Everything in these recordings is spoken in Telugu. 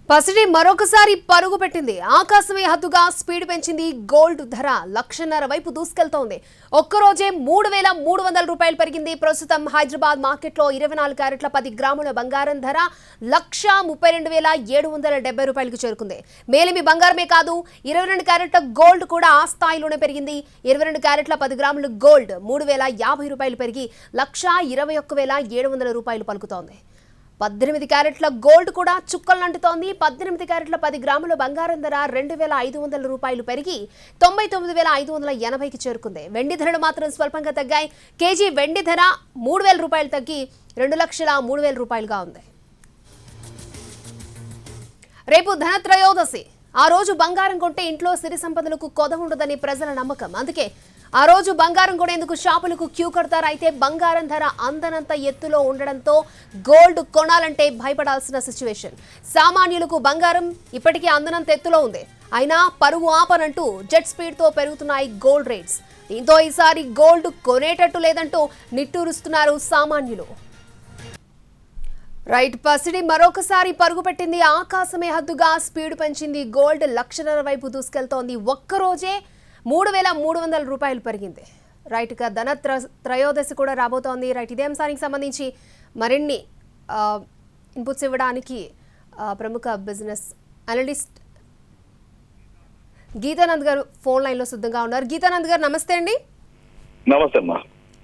పసిడి మరొకసారి పరుగు పెట్టింది. ఆకాశమే హద్దుగా స్పీడ్ పెంచింది. గోల్డ్ ధర 1,50,000 వైపు దూసుకెళ్తోంది. ఒక్కరోజే 3,300 రూపాయలు పెరిగింది. ప్రస్తుతం హైదరాబాద్ మార్కెట్లో 24 క్యారెట్ల 10 గ్రాముల బంగారం ధర 1,32,770 రూపాయలకు చేరుకుంది. మేలిమి బంగారమే కాదు, 22 క్యారెట్ల గోల్డ్ కూడా ఆ స్థాయిలోనే పెరిగింది. 22 క్యారెట్ల 10 గ్రాముల గోల్డ్ 3,050 రూపాయలు పెరిగి 1,21,700 రూపాయలు పలుకుతోంది. 18 క్యారెట్ల గోల్డ్ కూడా చుక్కలంటుతోంది. 18 క్యారెట్ల 10 గ్రాముల బంగారం ధర 2,500 రూపాయలు పెరిగి 99,580కి చేరుకుంది. వెండి ధరలు మాత్రం స్వల్పంగా తగ్గాయి. కేజీ వెండి ధర 3,000 రూపాయలు తగ్గి 2,03,000 రూపాయలుగా ఉంది. రేపు ధనత్రయోదశి. ఆ రోజు బంగారం కొంటే ఇంట్లో సిరి సంపదలకు కొద ఉండదని ప్రజల నమ్మకం. అందుకే ఆ రోజు బంగారం కొనేందుకు షాపులకు క్యూ కడతారు. అయితే బంగారం ధర అందనంత ఎత్తులో ఉండడంతో గోల్డ్ కొనాలంటే భయపడాల్సిన సిచ్యువేషన్. సామాన్యులకు బంగారం ఇప్పటికీ అందనంత ఎత్తులో ఉంది. అయినా పరుగు ఆపనంటూ జెట్ స్పీడ్తో పెరుగుతున్నాయి గోల్డ్ రేట్స్. దీంతో ఈసారి గోల్డ్ కొనేటట్టు లేదంటూ నిట్టూరుస్తున్నారు సామాన్యులు. రైట్, పసిడి మరొకసారి పరుగు పెట్టింది. ఆకాశమే హద్దుగా స్పీడ్ పెంచింది. గోల్డ్ 1,50,000 వైపు దూసుకెళ్తోంది. ఒక్కరోజే 3,300 రూపాయలు పెరిగింది. రైట్, ఇక ధనత్రయోదశి కూడా రాబోతోంది. రైట్, ఇదే అంశానికి సంబంధించి మరిన్ని ఇన్పుట్స్ ఇవ్వడానికి ప్రముఖ బిజినెస్ అనలిస్ట్ గీతానంద్ గారు ఫోన్ లైన్లో సిద్ధంగా ఉన్నారు. గీతానంద్ గారు నమస్తే అండి. నమస్తే అమ్మా.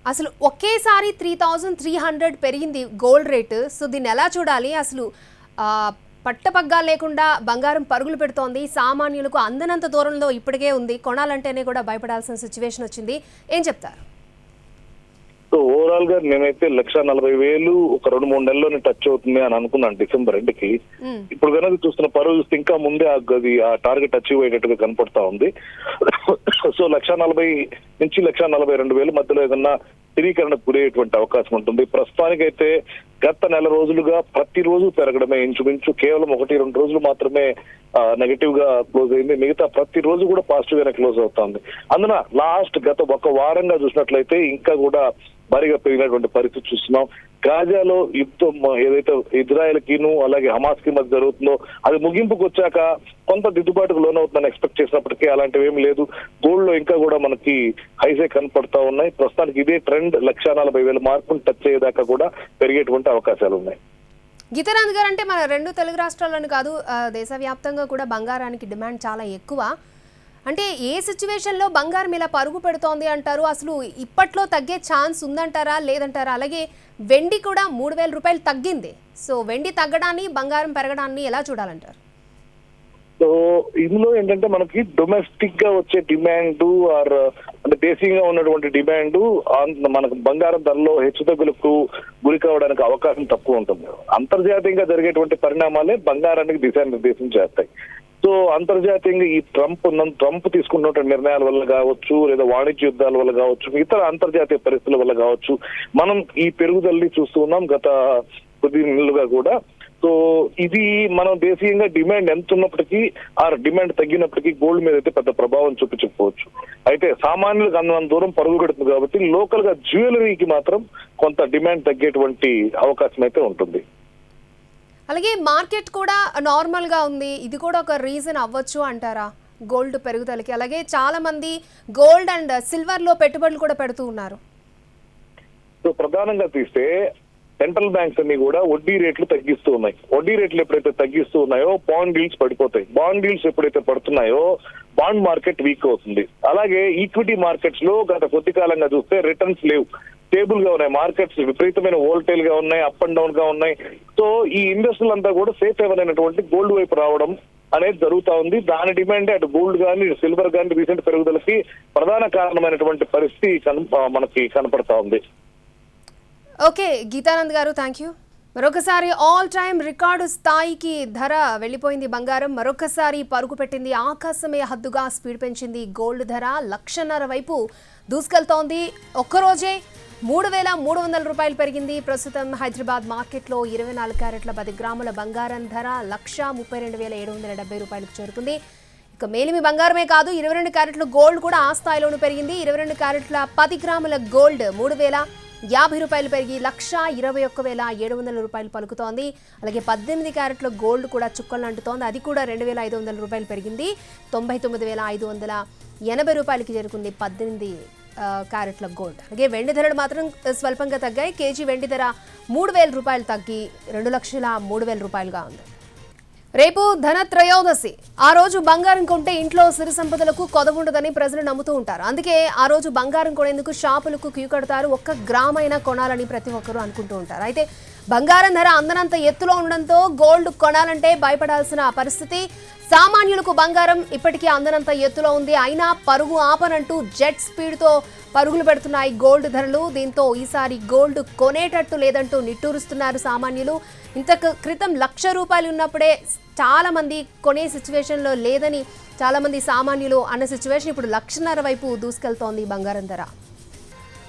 అసలు ఒకేసారి 3,300 పెరిగింది గోల్డ్ రేటు. సో దీన్ని ఎలా చూడాలి? అసలు పట్టపగ్గా లేకుండా బంగారం పరుగులు పెడుతోంది. సామాన్యులకు అందనంత దూరంలో ఇప్పటికే ఉంది. కొనాలంటేనే కూడా భయపడాల్సిన సిచ్యువేషన్ వచ్చింది. ఏం చెప్తారు? సో ఓవరాల్ గా నేనైతే 1,40,000 ఒక 2-3 నెలల్లోనే టచ్ అవుతుంది అని అనుకున్నాను డిసెంబర్ 2కి. ఇప్పుడు కనుక చూస్తున్న పరువు చూస్తే ఇంకా ముందే ఆ టార్గెట్ అచీవ్ అయ్యేటట్టుగా కనపడతా ఉంది. సో 1,40,000 నుంచి 1,42,000 మధ్యలో ఏదన్నా స్థిరీకరణకు గురయ్యేటువంటి అవకాశం ఉంటుంది. ప్రస్తుతానికైతే గత నెల రోజులుగా ప్రతిరోజు పెరగడమే. ఇంచుమించు కేవలం 1-2 రోజులు మాత్రమే నెగటివ్ గా క్లోజ్ అయింది. మిగతా ప్రతి రోజు కూడా పాజిటివ్ గానే క్లోజ్ అవుతుంది. అందున గత ఒక వారంగా చూసినట్లయితే ఇంకా కూడా భారీగా పెరిగినటువంటి పరిస్థితి చూస్తున్నాం. గాజాలో యుద్ధం ఏదైతే ఇజ్రాయెల్ కిను అలాగే హమాస్ కి మధ్య జరుగుతుందో అది ముగింపుకు వచ్చాక కొంత దిద్దుబాటుకు లోనవుతుందని ఎక్స్పెక్ట్ చేసినప్పటికీ అలాంటివి ఏమి లేదు. గోల్డ్ లో ఇంకా కూడా మనకి హైసే కనపడతా ఉన్నాయి. ప్రస్తుతానికి ఇదే ట్రెండ్ 1,40,000 మార్కును టచ్ అయ్యేదాకా కూడా పెరిగేటువంటి అవకాశాలు ఉన్నాయి. గీతానంద్ గారు, అంటే మన 2 తెలుగు రాష్ట్రాలను కాదు, దేశవ్యాప్తంగా కూడా బంగారానికి డిమాండ్ చాలా ఎక్కువ. అంటే ఏ సిచ్యువేషన్లో బంగారం ఇలా పరుగు పెడుతోంది అంటారు? అసలు ఇప్పట్లో తగ్గే ఛాన్స్ ఉందంటారా లేదంటారా? అలాగే వెండి కూడా 3,000 రూపాయలు తగ్గింది. సో వెండి తగ్గడాన్ని బంగారం పెరగడాన్ని ఎలా చూడాలంటారు? సో ఇందులో ఏంటంటే మనకి డొమెస్టిక్ గా వచ్చే డిమాండ్ అంటే దేశీయంగా ఉన్నటువంటి డిమాండ్ మనకు బంగారం ధరలో హెచ్చుతగ్గులకు గురి కావడానికి అవకాశం తక్కువ ఉంటుంది. అంతర్జాతీయంగా జరిగేటువంటి పరిణామాలే బంగారానికి దిశానిర్దేశం చేస్తాయి. సో అంతర్జాతీయంగా ఈ ట్రంప్ తీసుకున్నటువంటి నిర్ణయాల వల్ల కావచ్చు, లేదా వాణిజ్య యుద్ధాల వల్ల కావచ్చు, ఇతర అంతర్జాతీయ పరిస్థితుల వల్ల కావచ్చు, మనం ఈ పెరుగుదలని చూస్తూ ఉన్నాం గత కొద్ది నెలలుగా కూడా. సో ఇది మనం దేశీయంగా డిమాండ్ ఎంత ఉన్నప్పటికీ ఆ డిమాండ్ తగ్గినప్పటికీ గోల్డ్ మీద అయితే పెద్ద ప్రభావం చూపించకపోవచ్చు. అయితే సామాన్యులకు అంత దూరం పరుగు పెడుతుంది కాబట్టి లోకల్ గా జ్యువెలరీకి మాత్రం కొంత డిమాండ్ తగ్గేటువంటి అవకాశం అయితే ఉంటుంది. అలాగే మార్కెట్ కూడా నార్మల్ గా ఉంది. ఇది కూడా ఒక రీజన్ అవ్వచ్చు అంటారా గోల్డ్ పెరుగుదలకి? అలాగే చాలా మంది గోల్డ్ అండ్ సిల్వర్ లో పెట్టుబడులు కూడా పెడుతూ ఉన్నారు. సో ప్రధానంగా తీస్తే సెంట్రల్ బ్యాంక్స్ అన్ని కూడా వడ్డీ రేట్లు తగ్గిస్తూ ఉన్నాయి. వడ్డీ రేట్లు ఎప్పుడైతే తగ్గిస్తూ ఉన్నాయో బాండ్ డీల్స్ పడిపోతాయి. బాండ్ డీల్స్ ఎప్పుడైతే పడుతున్నాయో బాండ్ మార్కెట్ వీక్ అవుతుంది. అలాగే ఈక్విటీ మార్కెట్స్ లో గత కొద్ది కాలంగా చూస్తే రిటర్న్స్ లేవు, స్టేబుల్ గా ఉన్నాయి. మార్కెట్స్ విపరీతమైన వోల్టైల్ గా ఉన్నాయి, అప్ అండ్ డౌన్ గా ఉన్నాయి. సో ఈ ఇన్వెస్టర్లు అంతా కూడా సేఫ్ హేవన్ అయినటువంటి గోల్డ్ వైపు రావడం అనేది జరుగుతా ఉంది. దాని డిమాండ్ అటు గోల్డ్ కానీ సిల్వర్ కానీ రీసెంట్ పెరుగుదలకి ప్రధాన కారణమైనటువంటి పరిస్థితి మనకి కనపడతా ఉంది. ఓకే గీతానంద్ గారు, థ్యాంక్ యూ. మరొకసారి ఆల్ టైమ్ రికార్డు స్థాయికి ధర వెళ్ళిపోయింది. బంగారం మరొకసారి పరుగు పెట్టింది. ఆకాశమే హద్దుగా స్పీడ్ పెంచింది. గోల్డ్ ధర 1,50,000 వైపు దూసుకెళ్తోంది. ఒక్కరోజే 3,300 రూపాయలు పెరిగింది. ప్రస్తుతం హైదరాబాద్ మార్కెట్లో 24 క్యారెట్ల 10 గ్రాముల బంగారం ధర 1,32,770 రూపాయలకు చేరుకుంది. ఇక మేలిమి బంగారమే కాదు, 22 క్యారెట్ల గోల్డ్ కూడా ఆ స్థాయిలోనూ పెరిగింది. 22 క్యారెట్ల 10 గ్రాముల గోల్డ్ రూపాయలు పెరిగి 1,21,700 రూపాయలు పలుకుతోంది. అలాగే 18 క్యారెట్ల గోల్డ్ కూడా చుక్కలు అంటుతోంది. అది కూడా 2,500 రూపాయలు పెరిగింది. 99,580 రూపాయలకి చేరుకుంది 18 క్యారెట్ల గోల్డ్. అలాగే వెండి ధరలు మాత్రం స్వల్పంగా తగ్గాయి. కేజీ వెండి ధర 3,000 రూపాయలు తగ్గి 2,03,000 రూపాయలుగా ఉంది. రేపు ధనత్రయోదశి. ఆ రోజు బంగారం కొంటే ఇంట్లో సిరి సంపదలకు కొదవుండదని ప్రజలు నమ్ముతూ ఉంటారు. అందుకే ఆ రోజు బంగారం కొనేందుకు షాపులకు క్యూ కడతారు. 1 గ్రామైనా కొనాలని ప్రతి ఒక్కరూ అనుకుంటూ ఉంటారు. అయితే బంగారం ధర అందనంత ఎత్తులో ఉండడంతో గోల్డ్ కొనాలంటే భయపడాల్సిన పరిస్థితి. సామాన్యులకు బంగారం ఇప్పటికీ అందనంత ఎత్తులో ఉంది. అయినా పరుగు ఆపనంటూ జెట్ స్పీడ్తో పరుగులు పెడుతున్నాయి గోల్డ్ ధరలు. దీంతో ఈసారి గోల్డ్ కొనేటట్టు లేదంటూ నిట్టూరుస్తున్నారు సామాన్యులు. ఇంతకు క్రితం 1,00,000 రూపాయలు ఉన్నప్పుడే చాలా మంది కొనే సిచ్యువేషన్లో లేదని చాలా మంది సామాన్యులు అన్న సిచ్యువేషన్ ఇప్పుడు 1,50,000 వైపు దూసుకెళ్తోంది బంగారం ధర.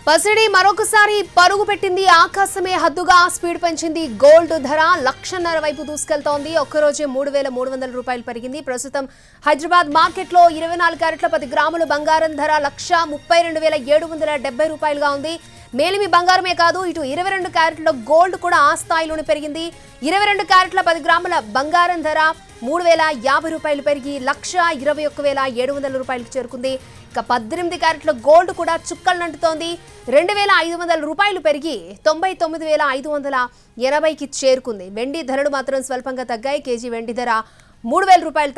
పసిడి మరొకసారి పరుగు పెట్టింది. ఆకాశమే హద్దుగా స్పీడ్ పెంచింది. గోల్డ్ ధర 1,50,000 వైపు దూసుకెళ్తోంది. ఒక్కరోజే 3,300 రూపాయలు పెరిగింది. ప్రస్తుతం హైదరాబాద్ మార్కెట్లో 24 క్యారెట్ల 10 గ్రాముల బంగారం ధర 1,32,770 రూపాయలుగా ఉంది. మేలిమి బంగారమే కాదు, ఇటు 22 క్యారెట్ల గోల్డ్ కూడా ఆ స్థాయిలోనే పెరిగింది. 22 క్యారెట్ల 10 గ్రాముల బంగారం ధర 3,050 రూపాయలు పెరిగి 1,21,700 రూపాయలకు చేరుకుంది. ఇక 18 క్యారెట్ల గోల్డ్ కూడా చుక్కలనంటుతోంది. 2,500 రూపాయలు పెరిగి 99,580కి చేరుకుంది. వెండి ధరలు మాత్రం స్వల్పంగా తగ్గాయి. కేజీ వెండి ధర 3,000 రూపాయలు